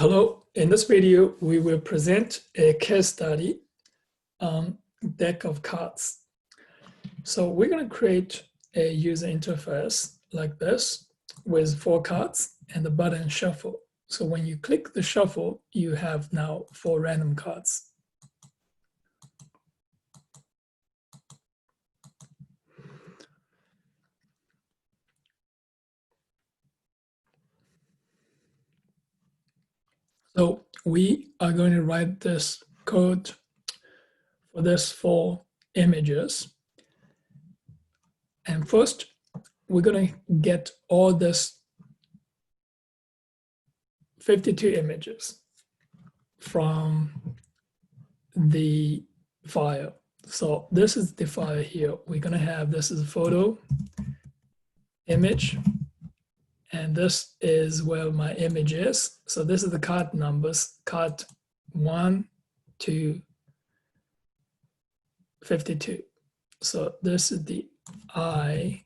Hello, in this video, we will present a case study on deck of cards. So we're going to create a user interface like this with 4 cards and the button shuffle. So when you click the shuffle, you have now 4 random cards. So we are going to write this code for this 4 images. And first, we're going to get all this 52 images from the file. So this is the file here. We're going to have, this is photo, image, and this is where my image is. So this is the card numbers, card 1 to 52. So this is the I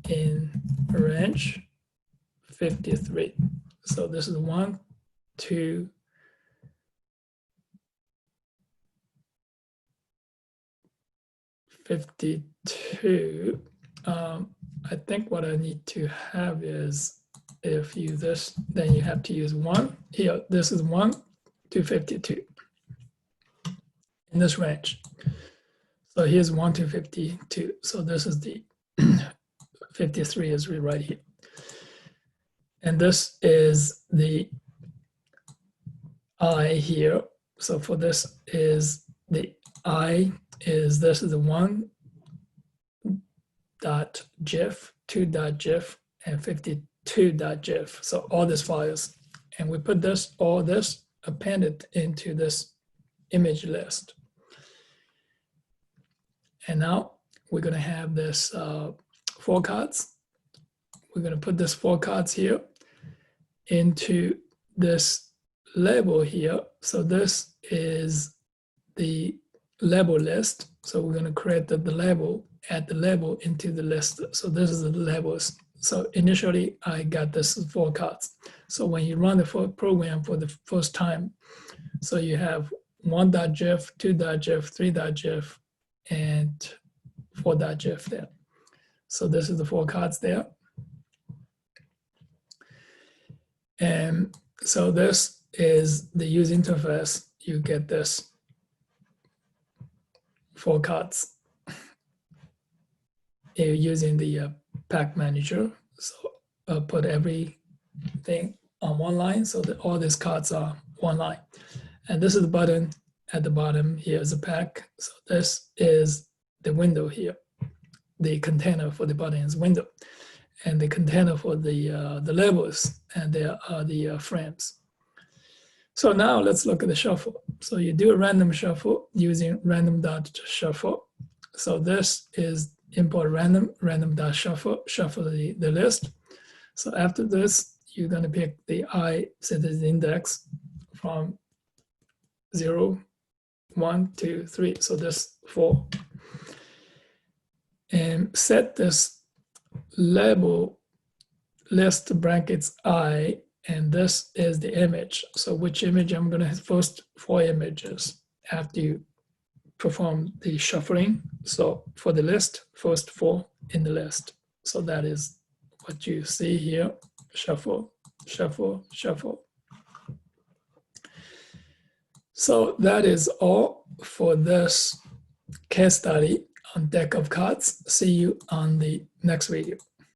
in range 53. So this is 1, 2, 52. I think what I need to have is, if you this, then you have to use 1. Here, this is 1 to 52 in this range. So here's 1 to 52. So this is the 53 is right here. And this is the I here. So for this is the I is, this is the 1.gif, 2.gif, and 52.gif. So all these files. And we put this, all this appended into this image list. And now we're going to have this 4 cards. We're going to put this 4 cards here into this label here. So this is the label list. So we're going to create the label, add the label into the list. So this is the labels. So initially I got this 4 cards. So when you run the program for the first time, so you have 1.gif, 2.gif, 3.gif, and 4.gif there. So this is the 4 cards there. And so this is the user interface. You get this 4 cards using the pack manager. So put everything on one line so that all these cards are one line. And this is the button at the bottom. Here's a pack. So this is the window here. The container for the button is window, and the container for the labels, and there are the frames. So now let's look at the shuffle. So you do a random shuffle using random.shuffle. So this is import random.shuffle, shuffle the list. So after this, you're going to pick the I citizen index from 0, 1, 2, 3. So this 4. And set this label list brackets I, and this is the image. So which image? I'm going to have first 4 images after you perform the shuffling. So for the list, first 4 in the list. So that is what you see here. Shuffle, shuffle, shuffle. So that is all for this case study on deck of cards. See you on the next video.